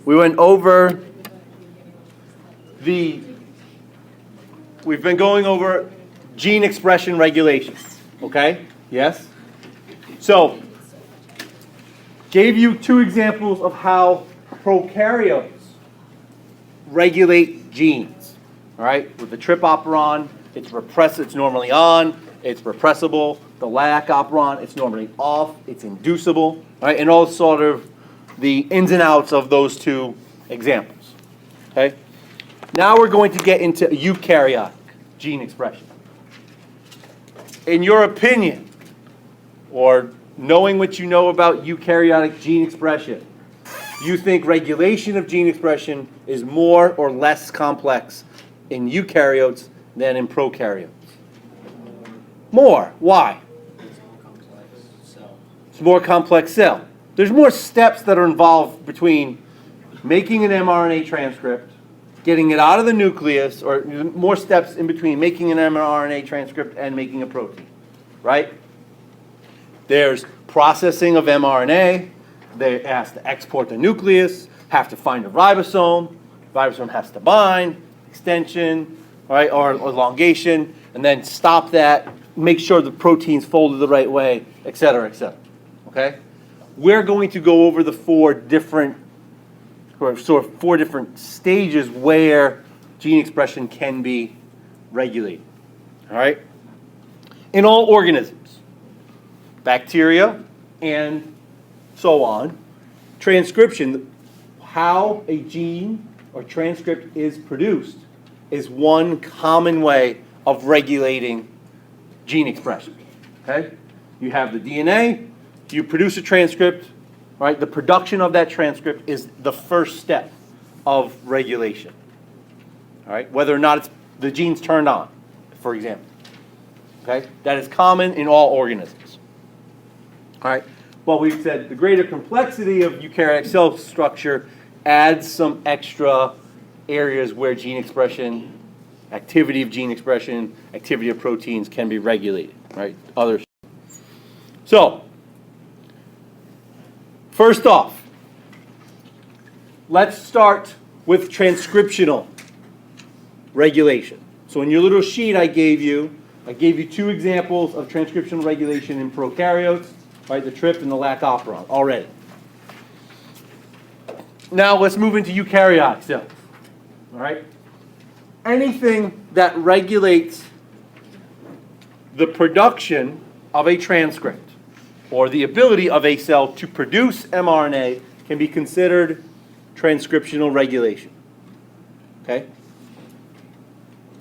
We went over we've been going over gene expression regulations, okay? Yes? So, gave you two examples of how prokaryotes regulate genes, all right? With the trip operon, it's normally on, it's repressible. The lac operon, it's normally off, it's inducible, right? And all sort of the ins and outs of those two examples, okay? Now we're going to get into eukaryotic gene expression. In your opinion, or knowing what you know about eukaryotic gene expression, you think regulation of gene expression is more or less complex in eukaryotes than in prokaryotes? More. Why? It's a more complex cell. There's more steps that are involved between making an mRNA transcript, getting it out of the nucleus, or more steps in between making an mRNA transcript and making a protein, right? There's processing of mRNA. They has to export the nucleus, have to find a ribosome. Ribosome has to bind, extension, right, or elongation, and then stop that, make sure the protein's folded the right way, et cetera, okay? We're going to go over the four different stages where gene expression can be regulated, all right? In all organisms, bacteria and so on, transcription, how a gene or transcript is produced is one common way of regulating gene expression, okay? You have the DNA, you produce a transcript, right? The production of that transcript is the first step of regulation, all right? Whether or not the gene's turned on, for example, okay? That is common in all organisms, all right? Well, we've said the greater complexity of eukaryotic cell structure adds some extra areas where gene expression, activity of gene expression, activity of proteins can be regulated, right? Others. So, first off, let's start with transcriptional regulation. So in your little sheet I gave you two examples of transcriptional regulation in prokaryotes, right? The trip and the lac operon already. Now let's move into eukaryotic cells, all right? Anything that regulates the production of a transcript or the ability of a cell to produce mRNA can be considered transcriptional regulation, okay?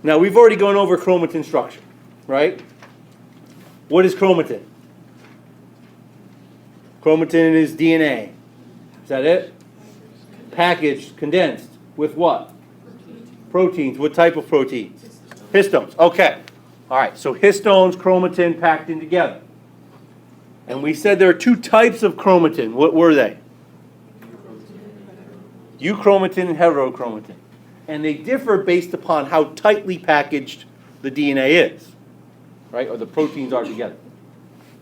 Now we've already gone over chromatin structure, right? What is chromatin? Chromatin is DNA. Is that it? Packaged, condensed with what? Proteins. What type of proteins? Histones. Okay. All right. So histones, chromatin packed in together. And we said there are two types of chromatin. What were they? Euchromatin and heterochromatin. And they differ based upon how tightly packaged the DNA is, right? Or the proteins are together.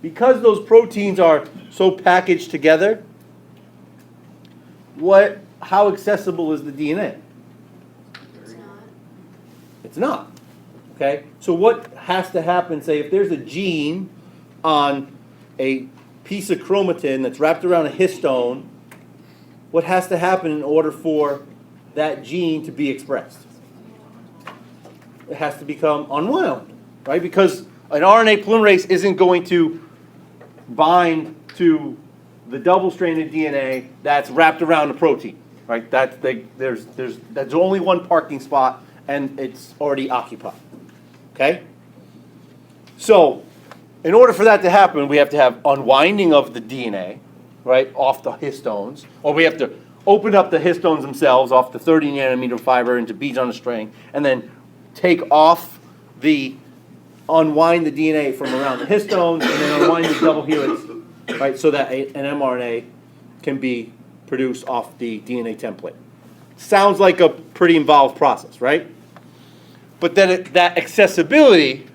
Because those proteins are so packaged together, how accessible is the DNA? It's not. Okay? So what has to happen, say, if there's a gene on a piece of chromatin that's wrapped around a histone, what has to happen in order for that gene to be expressed? It has to become unwound, right? Because an RNA polymerase isn't going to bind to the double-stranded DNA that's wrapped around a protein, right? There's only one parking spot, and it's already occupied, okay? So, in order for that to happen, we have to have unwinding of the DNA, right, off the histones, or we have to open up the histones themselves off the 30 nanometer fiber into beads on a string, and then unwind the DNA from around the histones, and then unwind the double helix, right, so that an mRNA can be produced off the DNA template. Sounds like a pretty involved process, right? But then that accessibility,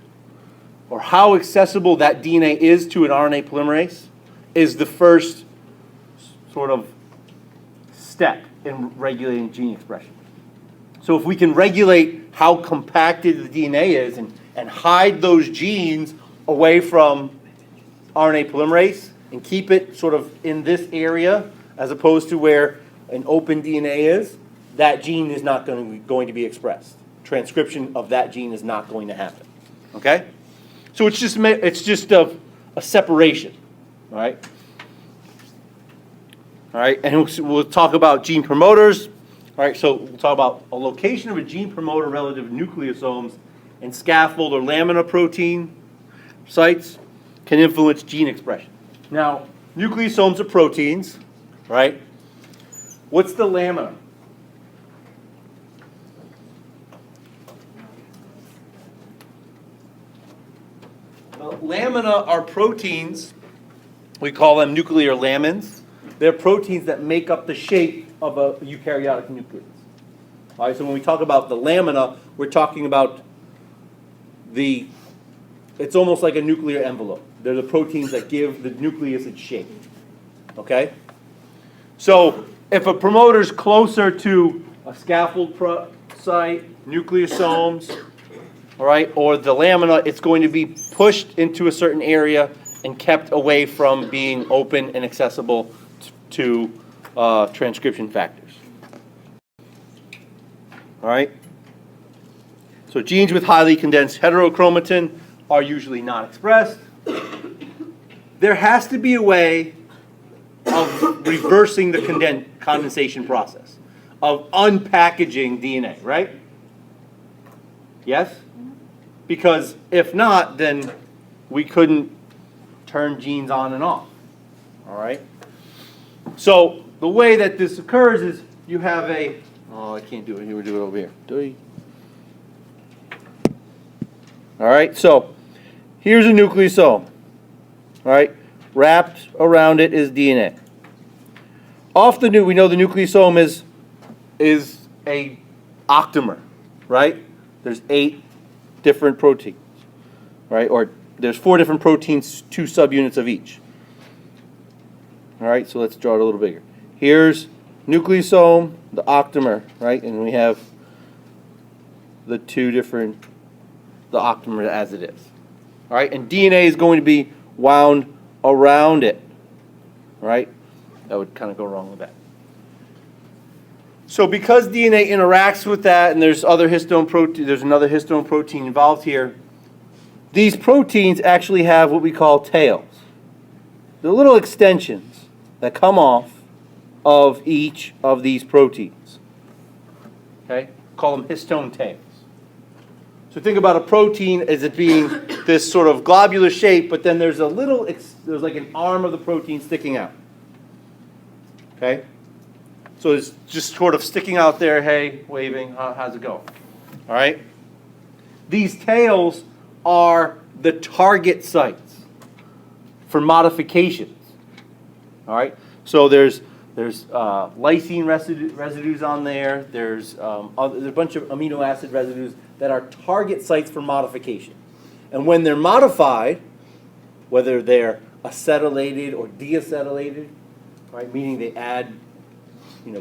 or how accessible that DNA is to an RNA polymerase, is the first sort of step in regulating gene expression. So if we can regulate how compacted the DNA is and hide those genes away from RNA polymerase and keep it sort of in this area as opposed to where an open DNA is, that gene is not going to be expressed. Transcription of that gene is not going to happen. Okay? So it's just a separation. All right? All right, and we'll talk about gene promoters. All right, so we'll talk about a location of a gene promoter relative to nucleosomes and scaffold or lamina protein sites can influence gene expression. Now, nucleosomes are proteins, right? What's the lamina? The lamina are proteins. We call them nuclear lamins. They're proteins that make up the shape of a eukaryotic nucleus. All right, so when we talk about the lamina, we're talking about it's almost like a nuclear envelope. They're the proteins that give the nucleus its shape. Okay? So if a promoter is closer to a scaffold site, nucleosomes, all right, or the lamina, it's going to be pushed into a certain area and kept away from being open and accessible to transcription factors. All right? So genes with highly condensed heterochromatin are usually not expressed. There has to be a way of reversing the condensation process, of unpackaging DNA, right? Yes? Because if not, then we couldn't turn genes on and off. All right? So the way that this occurs is you have I can't do it here, we'll do it over here. All right, so here's a nucleosome. All right, wrapped around it is DNA. We know the nucleosome is a octamer, right? There's 8 different proteins, right? Or there's 4 different proteins, 2 subunits of each. All right, so let's draw it a little bigger. Here's nucleosome, the octamer, right? And we have the octamer as it is. All right, and DNA is going to be wound around it, right? That would kind of go wrong with that. So because DNA interacts with that, and there's another histone protein involved here, these proteins actually have what we call tails. They're little extensions that come off of each of these proteins. Okay? Call them histone tails. So think about a protein as it being this sort of globular shape, but then there's there's like an arm of the protein sticking out. Okay? So it's just sort of sticking out there, hey, waving, how's it going? All right? These tails are the target sites for modifications. All right? So there's lysine residues on there. There's a bunch of amino acid residues that are target sites for modification. And when they're modified, whether they're acetylated or deacetylated, right, meaning they add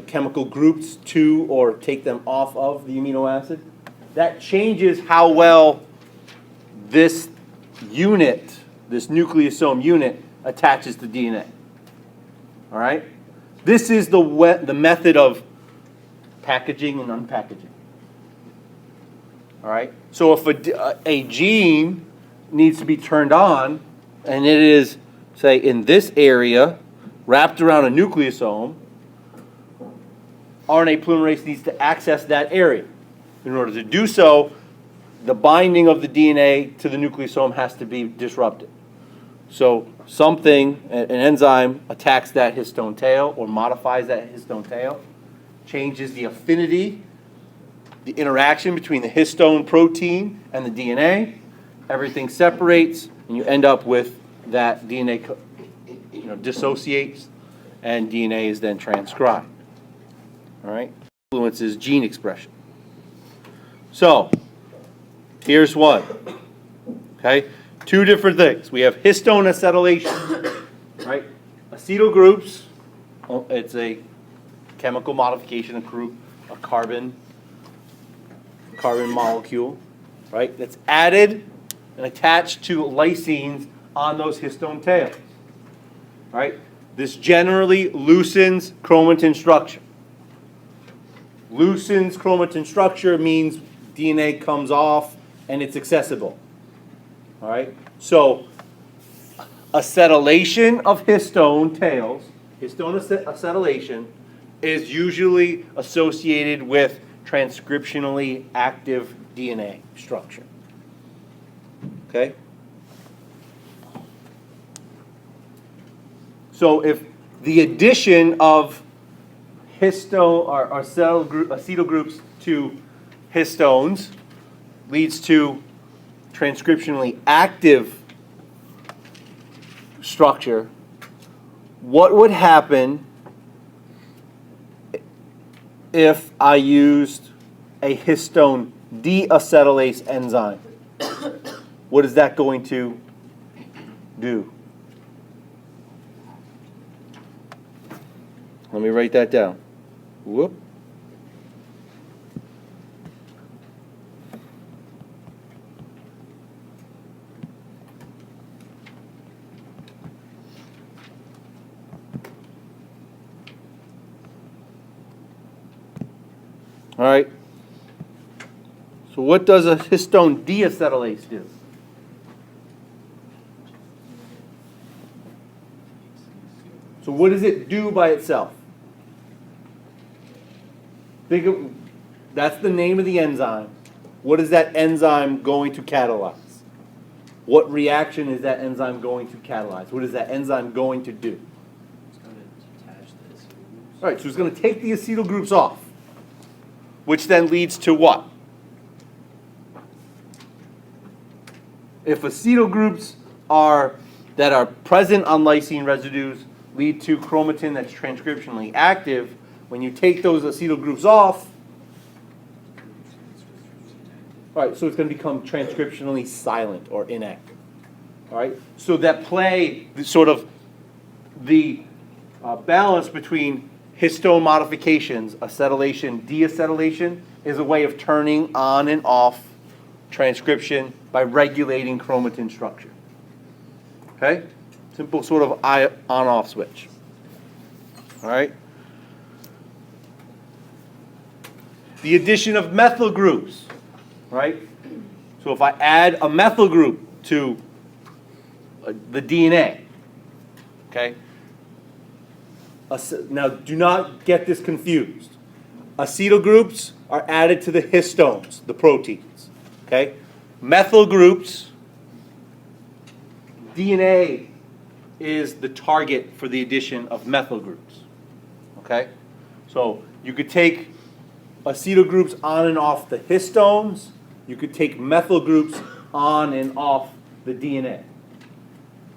chemical groups to or take them off of the amino acid, that changes how well this unit, this nucleosome unit, attaches to DNA. All right? This is the method of packaging and unpackaging. All right? So if a gene needs to be turned on, and it is, say, in this area, wrapped around a nucleosome, RNA polymerase needs to access that area. In order to do so, the binding of the DNA to the nucleosome has to be disrupted. So an enzyme attacks that histone tail or modifies that histone tail, changes the affinity, the interaction between the histone protein and the DNA. Everything separates, and you end up with that DNA dissociates, and DNA is then transcribed. All right? Influences gene expression. So, here's one. Okay? 2 different things. We have histone acetylation, right? Acetyl groups, it's a chemical modification, a carbon molecule, right? That's added and attached to lysines on those histone tails, right? This generally loosens chromatin structure. Loosens chromatin structure means DNA comes off and it's accessible. All right? So acetylation of histone tails, histone acetylation, is usually associated with transcriptionally active DNA structure. Okay? So if the addition of histone or acetyl groups to histones leads to transcriptionally active structure, what would happen if I used a histone deacetylase enzyme? What is that going to do? Let me write that down. Whoop. All right. So what does a histone deacetylase do? So what does it do by itself? Think of, that's the name of the enzyme. What is that enzyme going to catalyze? What reaction is that enzyme going to catalyze? What is that enzyme going to do? It's going to detach the acetyl groups. All right, so it's going to take the acetyl groups off, which then leads to what? If acetyl groups that are present on lysine residues lead to chromatin that's transcriptionally active, when you take those acetyl groups off, all right, so it's going to become transcriptionally silent or inactive. All right, so that play sort of the balance between histone modifications, acetylation, deacetylation, is a way of turning on and off transcription by regulating chromatin structure. Okay, simple sort of on-off switch. All right. The addition of methyl groups, right? So if I add a methyl group to the DNA, okay? Now do not get this confused. Acetyl groups are added to the histones, the proteins, okay? Methyl groups, DNA is the target for the addition of methyl groups, okay? So you could take acetyl groups on and off the histones. You could take methyl groups on and off the DNA.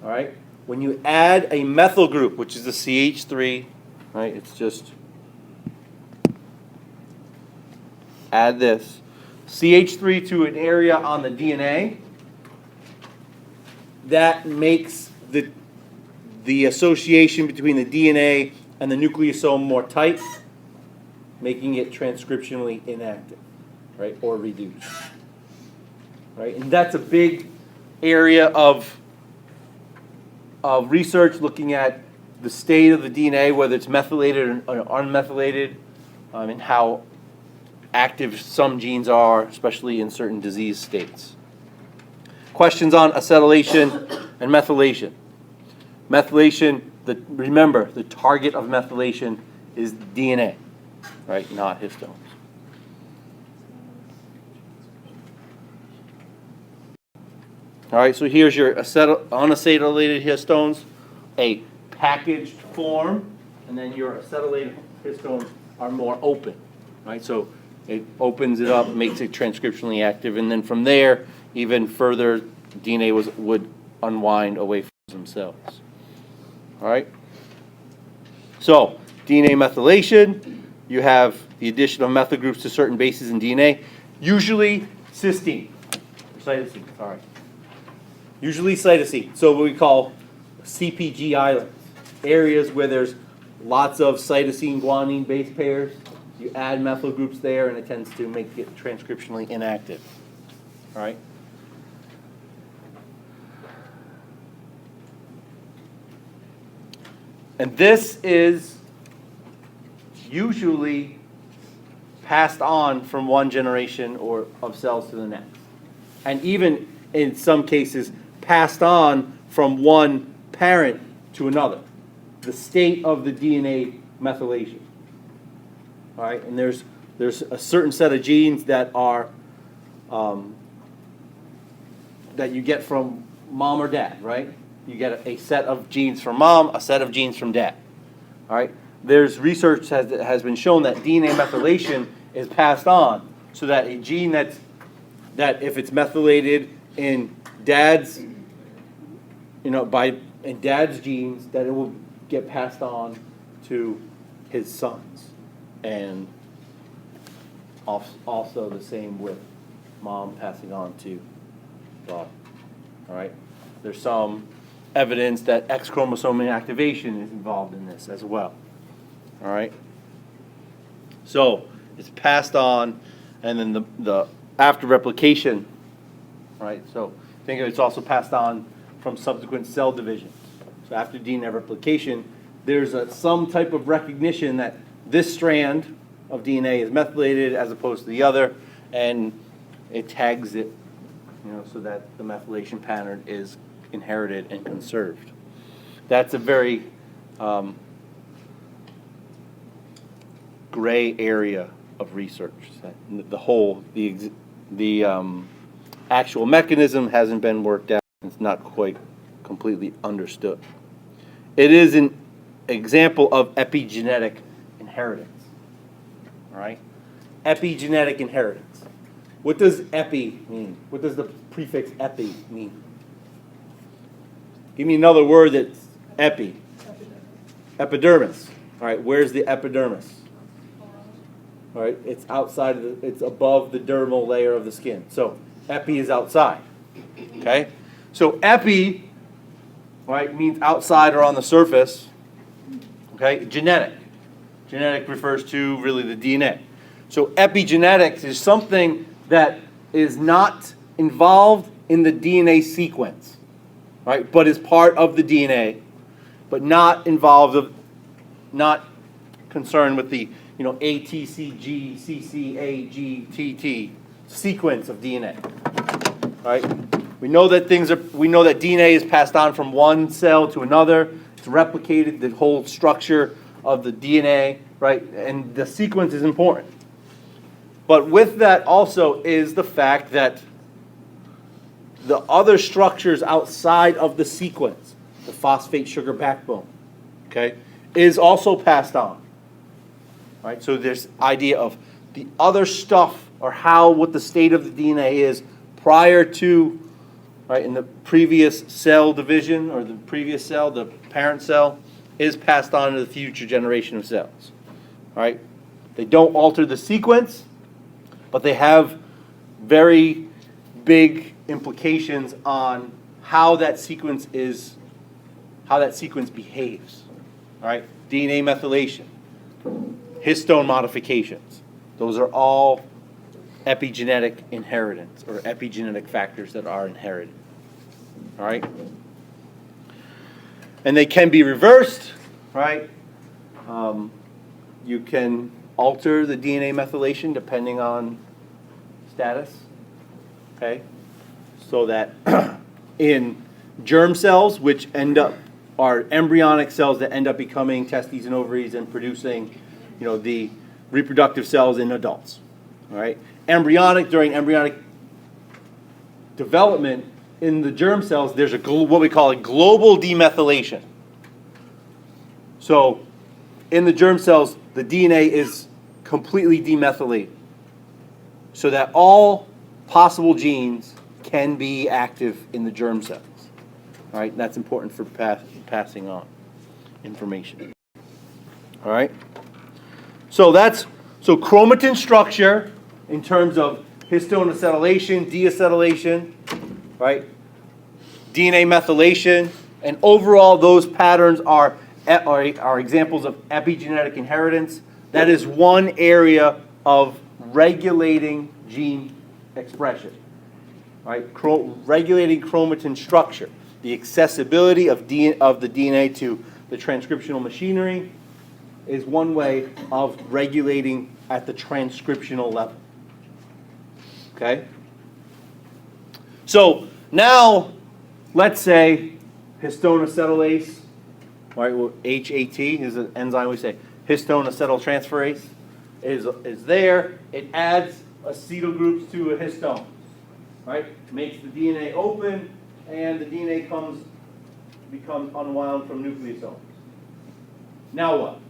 All right? When you add a methyl group, which is a CH3, right? It's just add this CH3 to an area on the DNA. That makes the association between the DNA and the nucleosome more tight, making it transcriptionally inactive, right, or reduced, right? And that's a big area of research looking at the state of the DNA, whether it's methylated or unmethylated, and how active some genes are, especially in certain disease states. Questions on acetylation and methylation. Methylation, remember, the target of methylation is DNA. Right, not histones. All right, so here's your unacetylated histones, a packaged form, and then your acetylated histones are more open. Right, so it opens it up, makes it transcriptionally active, and then from there, even further, DNA would unwind away from themselves. All right. So DNA methylation. You have the addition of methyl groups to certain bases in DNA, usually cytosine. Sorry. Usually cytosine. So what we call CPG islands, areas where there's lots of cytosine guanine base pairs. You add methyl groups there, and it tends to make it transcriptionally inactive. All right. And this is usually passed on from one generation or of cells to the next. And even in some cases, passed on from one parent to another. The state of the DNA methylation. All right, and there's a certain set of genes that are that you get from mom or dad, right? You get a set of genes from mom, a set of genes from dad. All right. There's research that has been shown that DNA methylation is passed on, so that a gene that if it's methylated in dad's, in dad's genes, that it will get passed on to his sons, and also the same with mom passing on to daughter. All right. There's some evidence that X chromosome inactivation is involved in this as well. All right. So it's passed on, and then the after replication. All right. So think of it's also passed on from subsequent cell division. So after DNA replication, there's some type of recognition that this strand of DNA is methylated as opposed to the other, and it tags it, so that the methylation pattern is inherited and conserved. That's a very gray area of research. The actual mechanism hasn't been worked out. It's not quite completely understood. It is an example of epigenetic inheritance. All right? Epigenetic inheritance. What does epi mean? What does the prefix epi mean? Give me another word that's epi. Epidermis. All right, where's the epidermis? All right, it's outside of it's above the dermal layer of the skin. So epi is outside. Okay? So epi, right, means outside or on the surface. Okay? Genetic. Genetic refers to really the DNA. So epigenetics is something that is not involved in the DNA sequence, right? But is part of the DNA, but not not concerned with the A, T, C, G, C, C, A, G, T, T sequence of DNA, right? We know that DNA is passed on from one cell to another. It's replicated, the whole structure of the DNA, right? And the sequence is important. But with that also is the fact that the other structures outside of the sequence, the phosphate sugar backbone, okay, is also passed on. Right? So there's idea of the other stuff, or what the state of the DNA is prior to, right, in the previous cell division, or the previous cell, the parent cell, is passed on to the future generation of cells. Right? They don't alter the sequence, but they have very big implications on how that sequence behaves. All right? DNA methylation, histone modifications. Those are all epigenetic inheritance, or epigenetic factors that are inherited. All right? And they can be reversed, right? You can alter the DNA methylation depending on status, okay? So that in germ cells, which are embryonic cells that end up becoming testes and ovaries and producing, the reproductive cells in adults, all right? During embryonic development in the germ cells, there's what we call a global demethylation. So in the germ cells, the DNA is completely demethylated, so that all possible genes can be active in the germ cells. All right, that's important for passing on information. All right, so chromatin structure in terms of histone acetylation, deacetylation, right? DNA methylation, and overall those patterns are are examples of epigenetic inheritance. That is one area of regulating gene expression, right? Regulating chromatin structure, the accessibility of the DNA to the transcriptional machinery is one way of regulating at the transcriptional level. Okay? So now, let's say histone acetylase, right? Well, HAT is an enzyme we say. Histone acetyltransferase is there. It adds acetyl groups to a histone, right? Makes the DNA open, and the DNA becomes unwound from nucleosomes. Now what?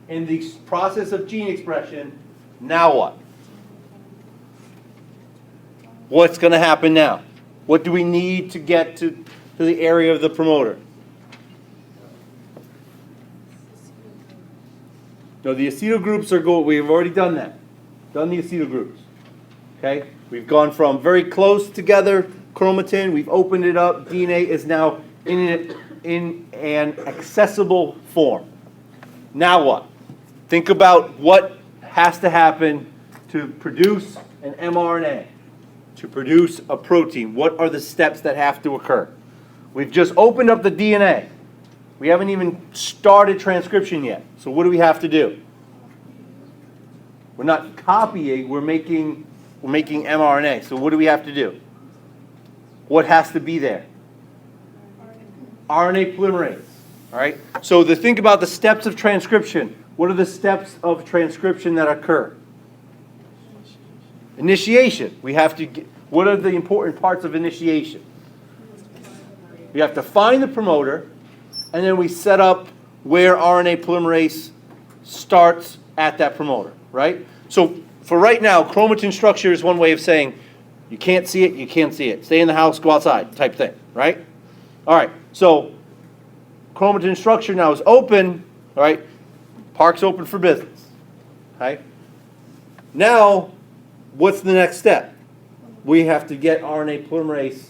In the process of gene expression, now what? What's going to happen now? What do we need to get to the area of the promoter? No, the acetyl groups are good. We've already done that. Done the acetyl groups. Okay? We've gone from very close together chromatin. We've opened it up. DNA is now in an accessible form. Now what? Think about what has to happen to produce an mRNA, to produce a protein. What are the steps that have to occur? We've just opened up the DNA. We haven't even started transcription yet. So what do we have to do? We're not copying, we're making mRNA. So what do we have to do? What has to be there? RNA polymerase. All right? So think about the steps of transcription. What are the steps of transcription that occur? Initiation. We have to what are the important parts of initiation? We have to find the promoter, and then we set up where RNA polymerase starts at that promoter, right? So for right now, chromatin structure is one way of saying you can't see it, you can't see it. Stay in the house, go outside type thing, right? All right, so chromatin structure now is open, all right? Park's open for business, okay? Now, what's the next step? We have to get RNA polymerase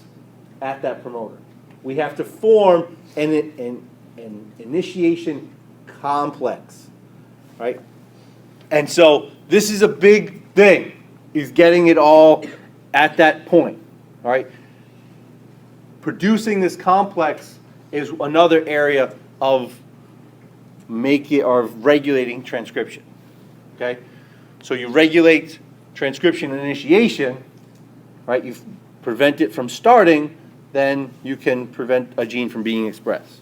at that promoter. We have to form an initiation complex, right? And so this is a big thing, is getting it all at that point, all right? Producing this complex is another area of regulating transcription, okay? So you regulate transcription and initiation, right? You prevent it from starting, then you can prevent a gene from being expressed.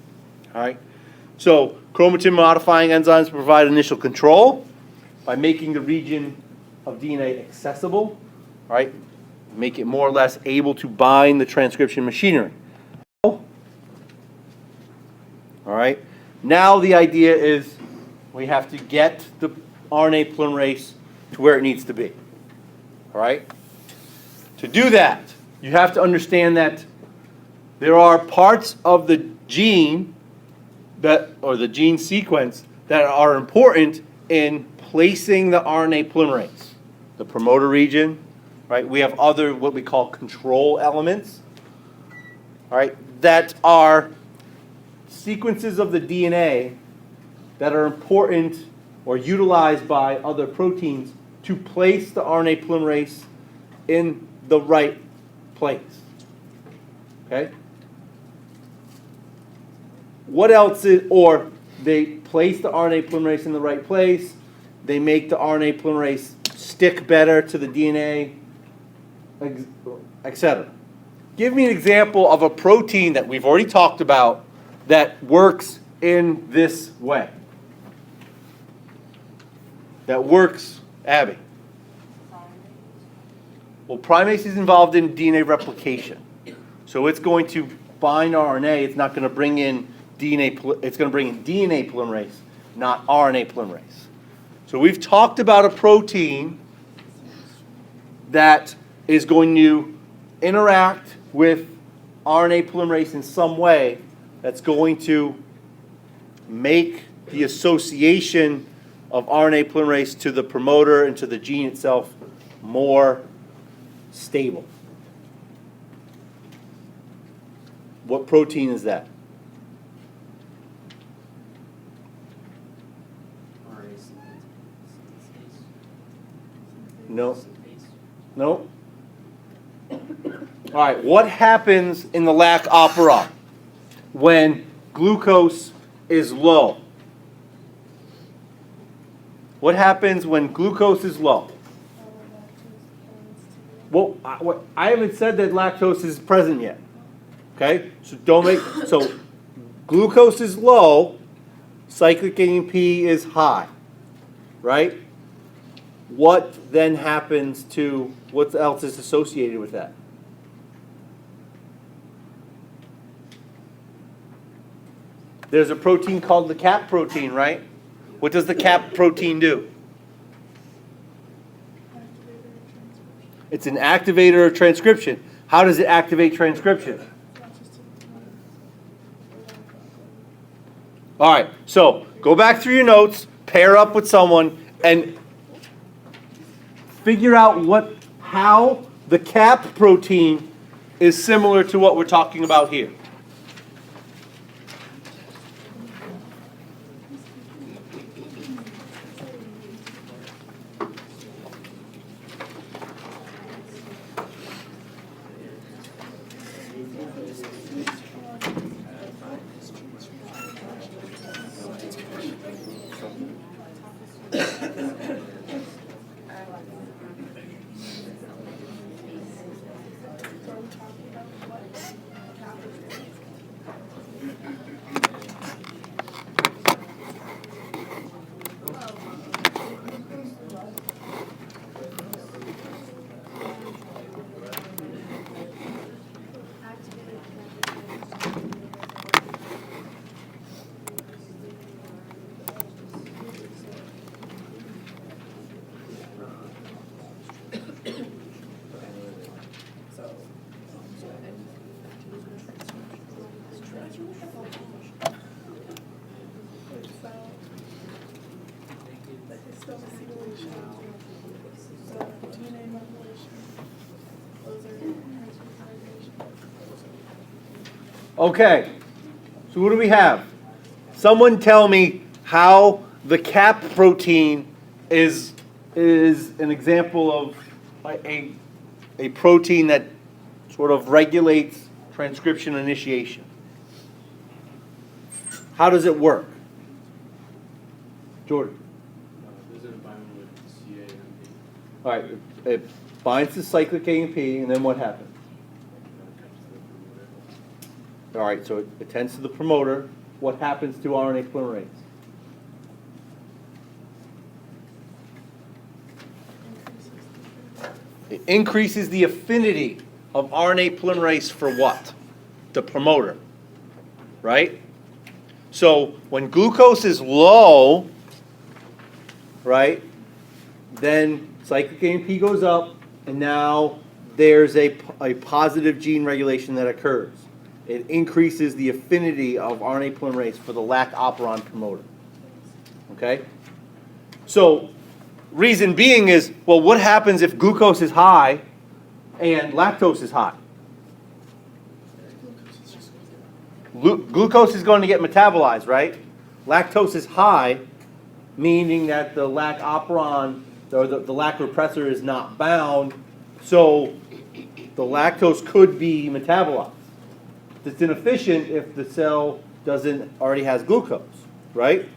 All right? So chromatin modifying enzymes provide initial control by making the region of DNA accessible, right? Make it more or less able to bind the transcription machinery. All right? Now the idea is we have to get the RNA polymerase to where it needs to be. All right? To do that, you have to understand that there are parts of the gene or the gene sequence that are important in placing the RNA polymerase. The promoter region, right? We have other what we call control elements, all right, that are sequences of the DNA that are important or utilized by other proteins to place the RNA polymerase in the right place. Okay? What else or they place the RNA polymerase in the right place, they make the RNA polymerase stick better to the DNA, etc. Give me an example of a protein that we've already talked about that works in this way. That works, Abby. Well, primase is involved in DNA replication. So it's going to bind RNA. It's not going to bring in DNA. It's going to bring in DNA polymerase, not RNA polymerase. So we've talked about a protein that is going to interact with RNA polymerase in some way that's going to make the association of RNA polymerase to the promoter and to the gene itself more stable. What protein is that? No. No. All right, what happens in the lac operon when glucose is low? What happens when glucose is low? Well, I haven't said that lactose is present yet. Okay, so so glucose is low, cyclic AMP is high, right? What then happens to what else is associated with that? There's a protein called the CAP protein, right? What does the CAP protein do? It's an activator of transcription. How does it activate transcription? All right, so go back through your notes, pair up with someone, and figure out how the CAP protein is similar to what we're talking about here. Okay, so what do we have? Someone tell me how the CAP protein is an example of a protein that sort of regulates transcription initiation. How does it work? Jordan. Does it bind with CAMP? All right, it binds to cyclic AMP, and then what happens? All right, so it attends to the promoter. What happens to RNA polymerase? It increases the affinity of RNA polymerase for what? The promoter, right? So when glucose is low, right, then cyclic AMP goes up, and now there's a positive gene regulation that occurs. It increases the affinity of RNA polymerase for the lac operon promoter. Okay? So, reason being is, well, what happens if glucose is high and lactose is high? Glucose is going to get metabolized, right? Lactose is high, meaning that the lac operon, or the lac repressor is not bound, so the lactose could be metabolized. It's inefficient if the cell already has glucose, right?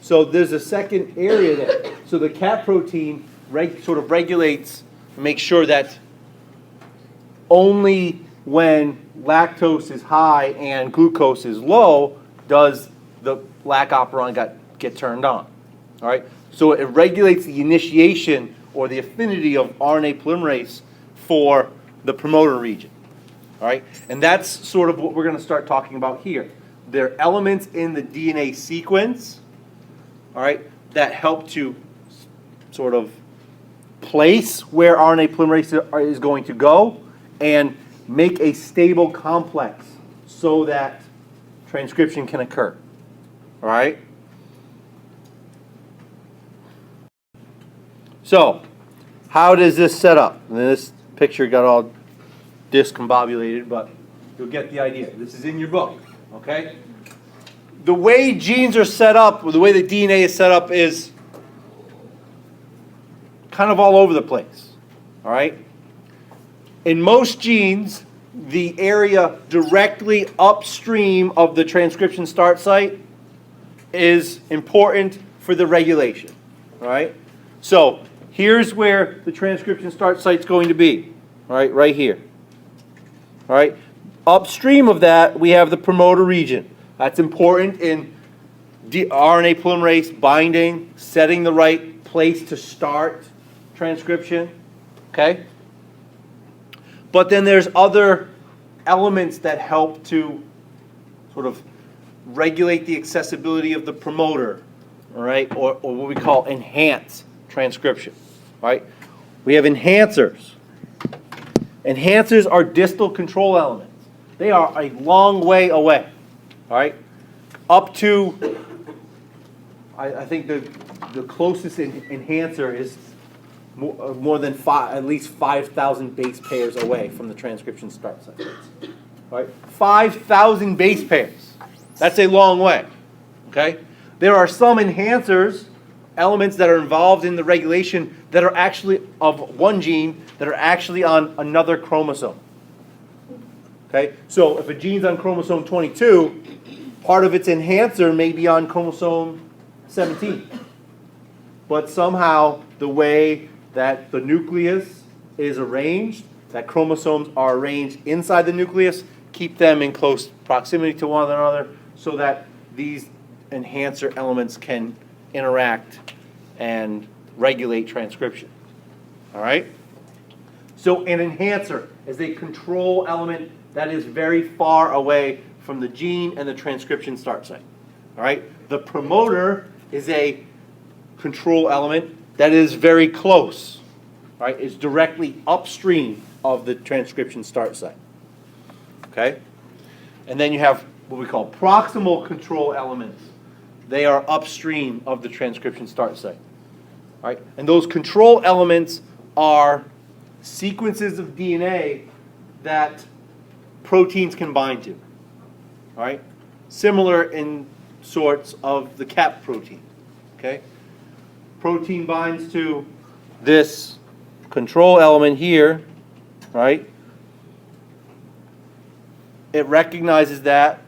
So there's a second area there. So the CAP protein sort of regulates, makes sure that only when lactose is high and glucose is low does the lac operon get turned on. All right? So it regulates the initiation or the affinity of RNA polymerase for the promoter region. All right? And that's sort of what we're going to start talking about here. There are elements in the DNA sequence, all right, that help to sort of place where RNA polymerase is going to go and make a stable complex so that transcription can occur. All right? So, how does this set up? And this picture got all discombobulated, but you'll get the idea. This is in your book, okay? The way genes are set up, or the way the DNA is set up is kind of all over the place, all right? In most genes, the area directly upstream of the transcription start site is important for the regulation, all right? So here's where the transcription start site's going to be, all right here. All right, upstream of that, we have the promoter region. That's important in RNA polymerase binding, setting the right place to start transcription, okay? But then there's other elements that help to sort of regulate the accessibility of the promoter, all right, or what we call enhance transcription, right? We have enhancers. Enhancers are distal control elements. They are a long way away, all right? Up to, I think the closest enhancer is more than at least 5,000 base pairs away from the transcription start site. All right? 5,000 base pairs. That's a long way, okay? There are some enhancers, elements that are involved in the regulation that are actually of one gene that are actually on another chromosome. Okay? So if a gene's on chromosome 22, part of its enhancer may be on chromosome 17. But somehow the way that the nucleus is arranged, that chromosomes are arranged inside the nucleus, keep them in close proximity to one another so that these enhancer elements can interact and regulate transcription. All right? So an enhancer is a control element that is very far away from the gene and the transcription start site. All right? The promoter is a control element that is very close. All right? It's directly upstream of the transcription start site. Okay? And then you have what we call proximal control elements. They are upstream of the transcription start site. All right? And those control elements are sequences of DNA that proteins can bind to. All right? Similar in sorts of the cap protein. Okay? Protein binds to this control element here, right? It recognizes that,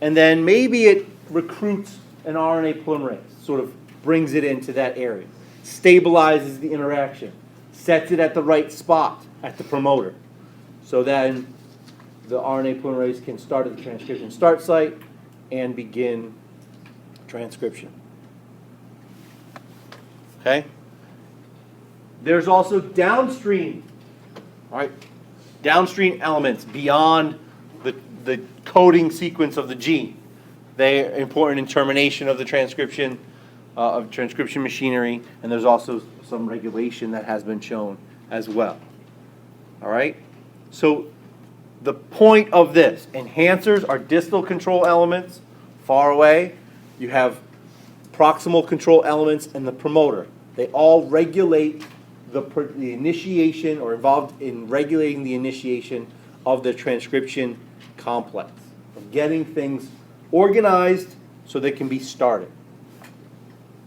and then maybe it recruits an RNA polymerase, sort of brings it into that area, stabilizes the interaction, sets it at the right spot at the promoter. So then the RNA polymerase can start at the transcription start site and begin transcription. Okay? There's also downstream, all right? Downstream elements beyond the coding sequence of the gene. They are important in termination of the transcription, of transcription machinery, and there's also some regulation that has been shown as well. All right? So the point of this, enhancers are distal control elements, far away. You have proximal control elements and the promoter. They all regulate the initiation, or involved in regulating the initiation of the transcription complex, of getting things organized so they can be started.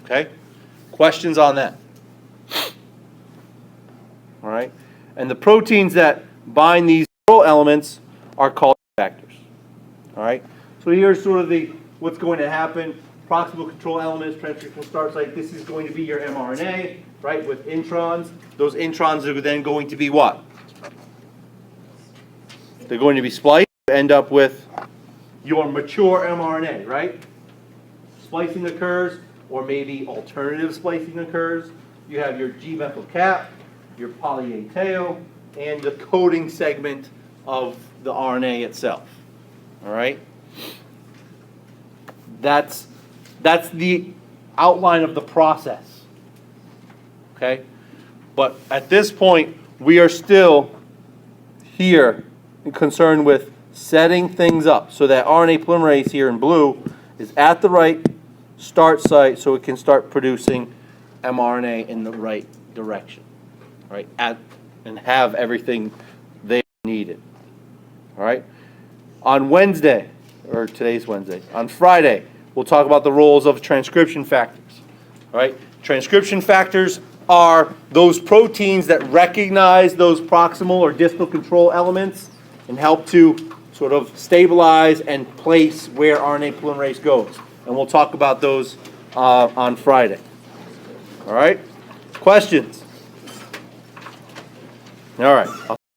Okay? Questions on that? All right? And the proteins that bind these control elements are called factors. All right? So here's sort of what's going to happen. Proximal control elements, transcription start site. This is going to be your mRNA, right, with introns. Those introns are then going to be what? They're going to be spliced to end up with your mature mRNA, right? Splicing occurs, or maybe alternative splicing occurs. You have your G-methyl cap, your poly A tail, and the coding segment of the RNA itself. All right? That's the outline of the process. Okay? But at this point, we are still here concerned with setting things up so that RNA polymerase here in blue is at the right start site so it can start producing mRNA in the right direction. Right? And have everything they needed. All right? On Wednesday, or today's Wednesday, on Friday, we'll talk about the roles of transcription factors. All right? Transcription factors are those proteins that recognize those proximal or distal control elements and help to sort of stabilize and place where RNA polymerase goes. And we'll talk about those on Friday. All right? Questions? All right.